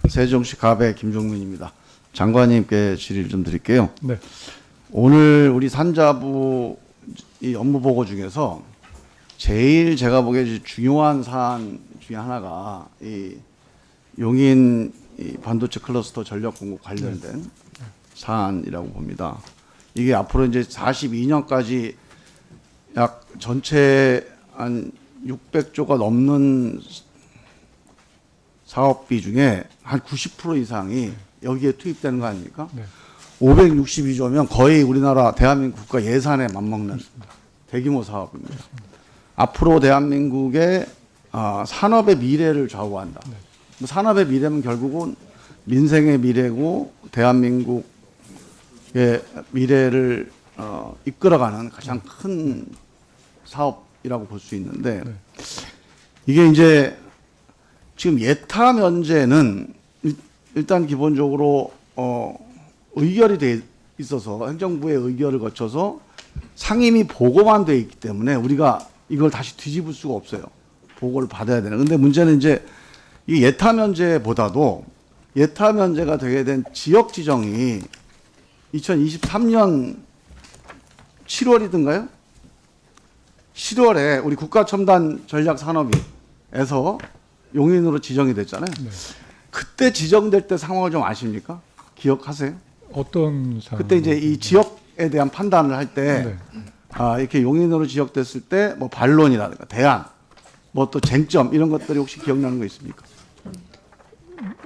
세종시 갑의 김종민입니다. 장관님께 질의를 좀 드릴게요. 네. 오늘 우리 산자부 이 업무 보고 중에서 제일 제가 보기에 중요한 사안 중에 하나가 이 용인 이 반도체 클러스터 전력 공급 관련된 사안이라고 봅니다. 이게 앞으로 이제 42년까지 약 전체 한 600조가 넘는 사업비 중에 한 90% 이상이 여기에 투입되는 거 아닙니까? 네. 562조면 거의 우리나라 대한민국 국가 예산에 맞먹는 대규모 사업입니다. 앞으로 대한민국의 산업의 미래를 좌우한다. 네. 산업의 미래는 결국은 민생의 미래고 대한민국의 미래를 이끌어가는 가장 큰 사업이라고 볼 수 있는데 네. 이게 이제 지금 예타 면제는 일단 기본적으로 의결이 돼 있어서 행정부의 의결을 거쳐서 상임위 보고만 돼 있기 때문에 우리가 이걸 다시 뒤집을 수가 없어요. 보고를 받아야 되는. 근데 문제는 이제 이 예타 면제보다도 예타 면제가 되게 된 지역 지정이 2023년 7월이든가요? 10월에 우리 국가첨단 전략산업위에서 용인으로 지정이 됐잖아요. 네. 그때 지정될 때 상황을 좀 아십니까? 기억하세요? 어떤 상황? 그때 이제 이 지역에 대한 판단을 할 때 네. 이렇게 용인으로 지역됐을 때 뭐 반론이라든가 대안, 뭐 또 쟁점 이런 것들이 혹시 기억나는 거 있습니까?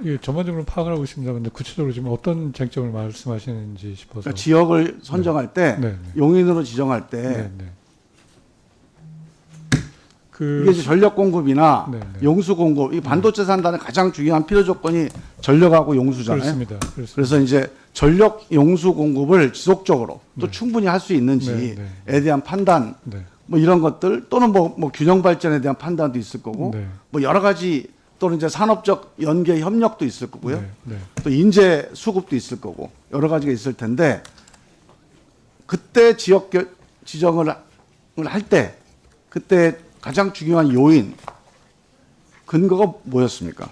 예, 전반적으로 파악을 하고 있습니다. 근데 구체적으로 지금 어떤 쟁점을 말씀하시는지 싶어서. 그러니까 지역을 선정할 때 네, 네. 용인으로 지정할 때 네, 네. 그 이게 이제 전력 공급이나 네, 네. 용수 공급, 이 반도체 산단의 가장 중요한 필요 조건이 전력하고 용수잖아요. 그렇습니다. 그래서 이제 전력 용수 공급을 지속적으로 또 네. 충분히 할 수 있는지에 네, 대한 판단, 네. 뭐 이런 것들 또는 뭐 균형 발전에 대한 판단도 있을 거고, 네. 뭐 여러 가지 또는 이제 산업적 연계 협력도 있을 거고요. 네, 네. 또 인재 수급도 있을 거고 여러 가지가 있을 텐데 그때 지역 지정을 할 때 그때 가장 중요한 요인 근거가 뭐였습니까?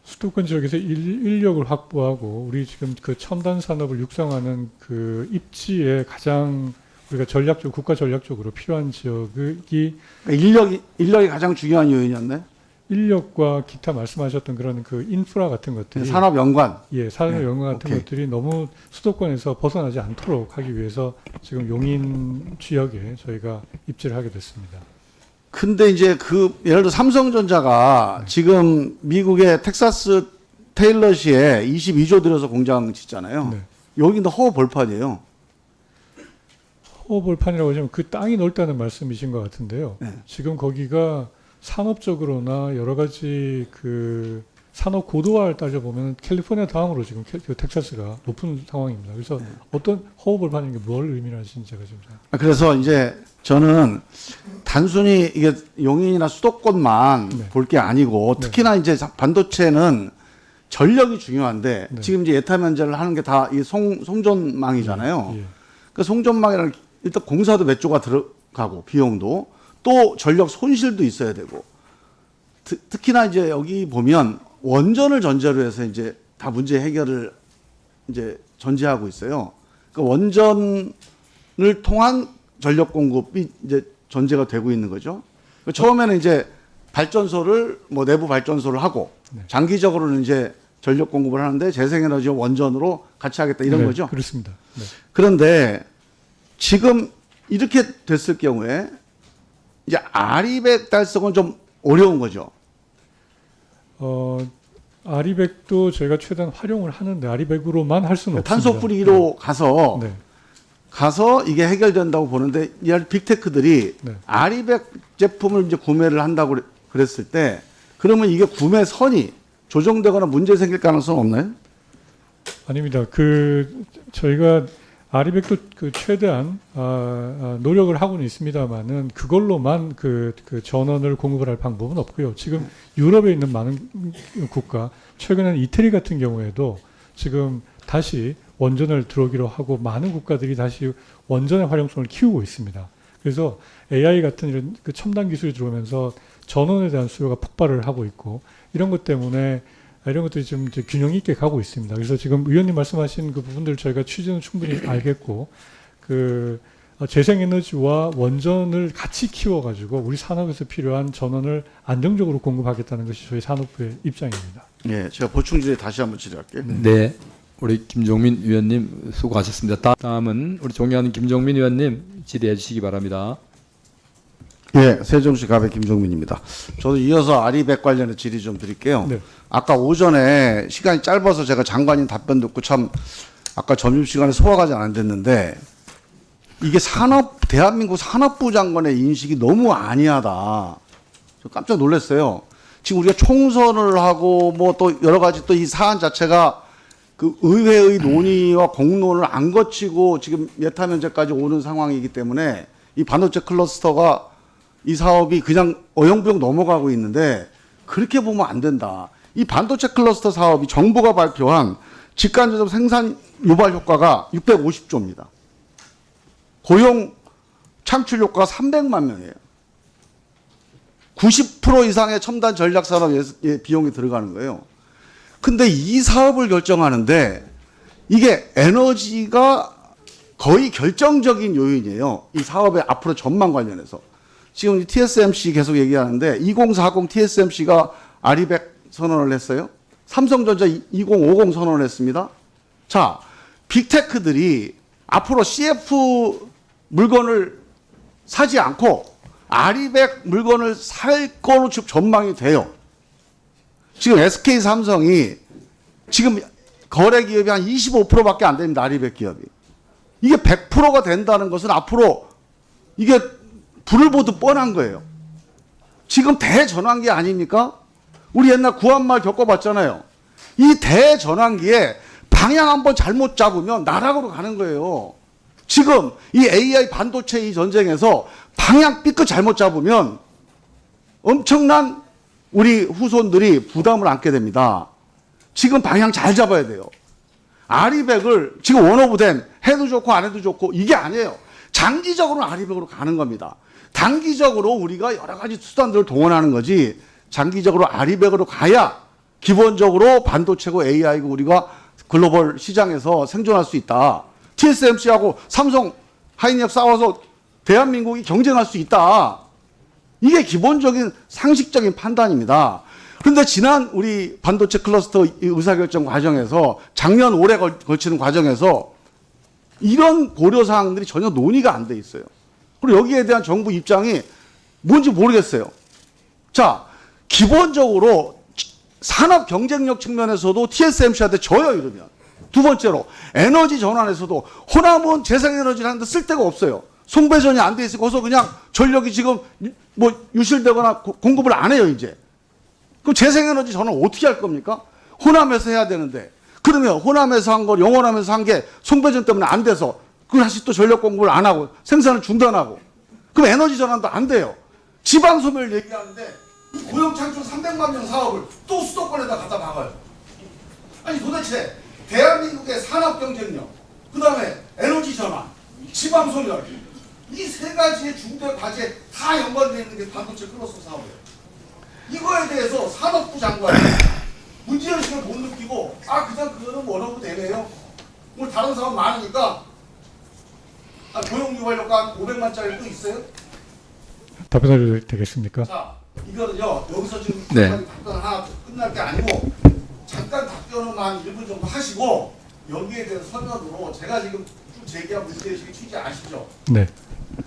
수도권 지역에서 인력을 확보하고 우리 지금 그 첨단 산업을 육성하는 그 입지에 가장 우리가 전략적 국가 전략적으로 필요한 지역이 그러니까 인력이 가장 중요한 요인이었네. 인력과 기타 말씀하셨던 그런 그 인프라 같은 것들이 산업 연관. 예, 산업 네, 연관 같은 오케이. 것들이 너무 수도권에서 벗어나지 않도록 하기 위해서 지금 용인 지역에 저희가 입지를 하게 됐습니다. 근데 이제 예를 들어 삼성전자가 지금 미국의 텍사스 테일러시에 22조 들여서 공장 짓잖아요. 네. 여기는 허벌판이에요. 허벌판이라고 하면 그 땅이 넓다는 말씀이신 것 같은데요. 네. 지금 거기가 산업적으로나 여러 가지 그 산업 고도화를 따져보면 캘리포니아 다음으로 지금 텍사스가 높은 상황입니다. 그래서 어떤 허벌판인 게 뭘 의미하시는지 제가 좀 그래서 이제 저는 단순히 이게 용인이나 수도권만 네. 볼 게 아니고 특히나 이제 반도체는 전력이 중요한데 네. 지금 이제 예타 면제를 하는 게 다 이 송전망이잖아요. 예. 그 송전망이라는 일단 공사도 몇 조가 들어가고 비용도 또 전력 손실도 있어야 되고 특히나 이제 여기 보면 원전을 전제로 해서 이제 다 문제 해결을 이제 전제하고 있어요. 그 원전을 통한 전력 공급이 이제 전제가 되고 있는 거죠. 처음에는 이제 발전소를 뭐 내부 발전소를 하고 네. 장기적으로는 이제 전력 공급을 하는데 재생에너지 원전으로 같이 하겠다 이런 네, 거죠. 그렇습니다. 네. 그런데 지금 이렇게 됐을 경우에 이제 아리백 달성은 좀 어려운 거죠. 아리백도 저희가 최대한 활용을 하는데 아리백으로만 할 수는 없습니다. 탄소 뿌리기로 가서 네. 이게 해결된다고 보는데 이 빅테크들이 네. 아리백 제품을 이제 구매를 한다고 그랬을 때 그러면 이게 구매 선이 조정되거나 문제 생길 가능성은 없나요? 아닙니다. 저희가 아리백도 그 최대한 노력을 하고는 있습니다만은 그걸로만 그 전원을 공급을 할 방법은 없고요. 지금 유럽에 있는 많은 국가, 최근에는 이태리 같은 경우에도 지금 다시 원전을 들어오기로 하고 많은 국가들이 다시 원전의 활용성을 키우고 있습니다. 그래서 AI 같은 이런 그 첨단 기술이 들어오면서 전원에 대한 수요가 폭발을 하고 있고 이런 것 때문에 이런 것들이 좀 이제 균형 있게 가고 있습니다. 그래서 지금 의원님 말씀하신 그 부분들 저희가 취지는 충분히 알겠고 그 재생에너지와 원전을 같이 키워가지고 우리 산업에서 필요한 전원을 안정적으로 공급하겠다는 것이 저희 산업부의 입장입니다. 예, 제가 보충 질의 다시 한번 질의할게요. 네, 우리 김종민 의원님 수고하셨습니다. 다음은 우리 존경하는 김종민 의원님 질의해 주시기 바랍니다. 예, 세종시 갑의 김종민입니다. 저도 이어서 아리백 관련해 질의 좀 드릴게요. 네. 아까 오전에 시간이 짧아서 제가 장관님 답변 듣고 참 아까 점심시간에 소화가 잘 안 됐는데 이게 대한민국 산업부 장관의 인식이 너무 안이하다. 저 깜짝 놀랐어요. 지금 우리가 총선을 하고 뭐 또 여러 가지 또 이 사안 자체가 그 의회의 논의와 공론을 안 거치고 지금 예타 면제까지 오는 상황이기 때문에 이 반도체 클러스터가 이 사업이 그냥 어영부영 넘어가고 있는데 그렇게 보면 안 된다. 이 반도체 클러스터 사업이 정부가 발표한 직간접 생산 유발 효과가 650조입니다. 고용 창출 효과가 300만 명이에요. 90% 이상의 첨단 전략 산업 비용이 들어가는 거예요. 근데 이 사업을 결정하는데 이게 에너지가 거의 결정적인 요인이에요. 이 사업의 앞으로 전망 관련해서. 지금 TSMC 계속 얘기하는데 2040 TSMC가 아리백 선언을 했어요. 삼성전자 2050 선언을 했습니다. 자, 빅테크들이 앞으로 CF 물건을 사지 않고 아리백 물건을 살 거로 지금 전망이 돼요. 지금 SK 삼성이 지금 거래 기업이 한 25%밖에 안 됩니다. 아리백 기업이. 이게 100%가 된다는 것은 앞으로 이게 불을 보듯 뻔한 거예요. 지금 대전환기 아닙니까? 우리 옛날 구한말 겪어봤잖아요. 이 대전환기에 방향 한번 잘못 잡으면 나락으로 가는 거예요. 지금 이 AI 반도체 이 전쟁에서 방향 삐끗 잘못 잡으면 엄청난 우리 후손들이 부담을 안게 됩니다. 지금 방향 잘 잡아야 돼요. 아리백을 지금 원오브된 해도 좋고 안 해도 좋고 이게 아니에요. 장기적으로는 아리백으로 가는 겁니다. 단기적으로 우리가 여러 가지 수단들을 동원하는 거지 장기적으로 아리백으로 가야 기본적으로 반도체고 AI고 우리가 글로벌 시장에서 생존할 수 있다. TSMC하고 삼성 하이닉 싸워서 대한민국이 경쟁할 수 있다. 이게 기본적인 상식적인 판단입니다. 그런데 지난 우리 반도체 클러스터 의사결정 과정에서 작년 올해 걸치는 과정에서 이런 고려사항들이 전혀 논의가 안 돼 있어요. 그리고 여기에 대한 정부 입장이 뭔지 모르겠어요. 자, 기본적으로 산업 경쟁력 측면에서도 TSMC한테 져요, 이러면. 두 번째로 에너지 전환에서도 호남은 재생에너지를 하는데 쓸 데가 없어요. 송배전이 안 돼 있으니까 거기서 그냥 전력이 지금 뭐 유실되거나 공급을 안 해요, 이제. 그럼 재생에너지 전환 어떻게 할 겁니까? 호남에서 해야 되는데. 그러면 호남에서 한 걸 영원하면서 한 게 송배전 때문에 안 돼서 그걸 다시 또 전력 공급을 안 하고 생산을 중단하고 그럼 에너지 전환도 안 돼요. 지방 소멸 얘기하는데 고용 창출 300만 명 사업을 또 수도권에다 갖다 박아요. 아니 도대체 대한민국의 산업 경쟁력, 그 다음에 에너지 전환, 지방 소멸 이 세 가지의 중대 과제에 다 연관되어 있는 게 반도체 클러스터 사업이에요. 이거에 대해서 산업부 장관이 문제의식을 못 느끼고 그냥 그거는 원어브 되네요. 오늘 다른 사업 많으니까 고용 유발 효과 한 500만짜리 또 있어요? 답변해도 되겠습니까? 자, 이거는요 여기서 지금 네. 답변 하나 끝날 게 아니고 잠깐 답변은 한 1분 정도 하시고 여기에 대해서 설명으로 제가 지금 쭉 제기한 문제의식의 취지 아시죠? 네.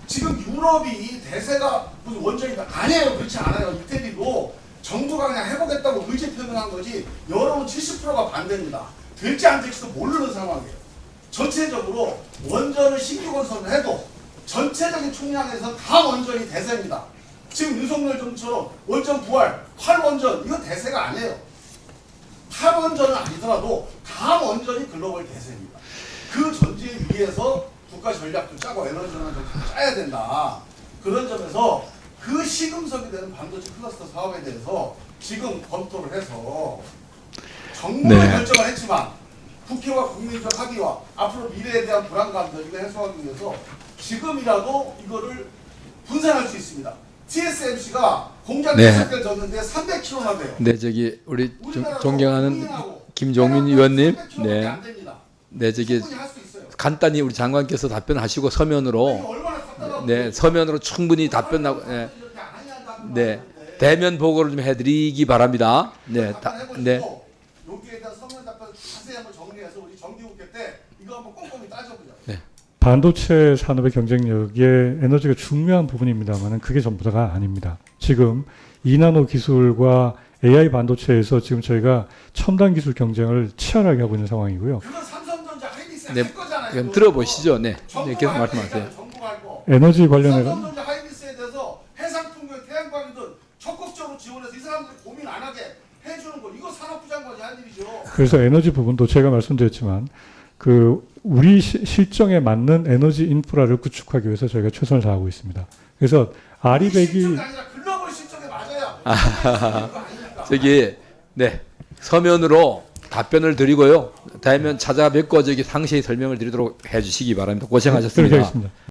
지금 유럽이 이 대세가 무슨 원전이다 아니에요. 그렇지 않아요. 이태리도 정부가 그냥 해보겠다고 의지 표명한 거지 여론은 70%가 반대입니다. 될지 안 될지도 모르는 상황이에요. 전체적으로 원전을 신규 건설을 해도 전체적인 총량에서 다 원전이 대세입니다. 지금 윤석열 정부처럼 원전 부활, 8원전 이건 대세가 아니에요. 8원전은 아니더라도 다 원전이 글로벌 대세입니다. 그 전제 위에서 국가 전략도 짜고 에너지 전환도 짜야 된다. 그런 점에서 그 시금석이 되는 반도체 클러스터 사업에 대해서 지금 검토를 해서 정부는 결정을 했지만 국회와 국민적 합의와 앞으로 미래에 대한 불안감들을 해소하기 위해서 지금이라도 이거를 분산할 수 있습니다. TSMC가 공장 네. 5개를 줬는데 300kg나 돼요. 네, 저기 우리 존경하는 국민하고 김종민 의원님, 300kg 밖에 네, 안 됩니다. 네, 저기 충분히 할 수 있어요. 간단히 우리 장관께서 답변하시고 이거 서면으로, 얼마나 답답하고 네, 서면으로 충분히 답변하고, 네, 이렇게 안 하냐는 네, 대면 보고를 좀 해드리기 바랍니다. 네, 네, 여기에 대한 서면 답변 자세히 한번 정리해서 우리 정기국회 때 이거 한번 꼼꼼히 따져보자. 반도체 산업의 경쟁력에 에너지가 중요한 부분입니다만 그게 전부다가 아닙니다. 지금 2나노 기술과 AI 반도체에서 지금 저희가 첨단 기술 경쟁을 치열하게 하고 있는 상황이고요. 그건 삼성전자 하이닉스 네, 할 거잖아요. 그럼 그거. 들어보시죠. 네, 네, 정부가 계속 할 말씀하세요. 거니까요, 정부가 할 거. 에너지 관련해 삼성전자 하이닉스에 대해서 해상풍력, 태양광이든 적극적으로 지원해서 이 사람들이 고민 안 하게 해주는 거 이거 산업부 장관이 할 일이죠. 그래서 에너지 부분도 제가 말씀드렸지만 그 우리 실정에 맞는 에너지 인프라를 구축하기 위해서 저희가 최선을 다하고 있습니다. 그래서 아리백이 실적이 아니라 글로벌 실적에 맞아야. 저기, 네, 서면으로 답변을 드리고요. 다음에 찾아뵙고 저기 상세히 설명을 드리도록 해주시기 바랍니다. 고생하셨습니다. 그렇게 하겠습니다.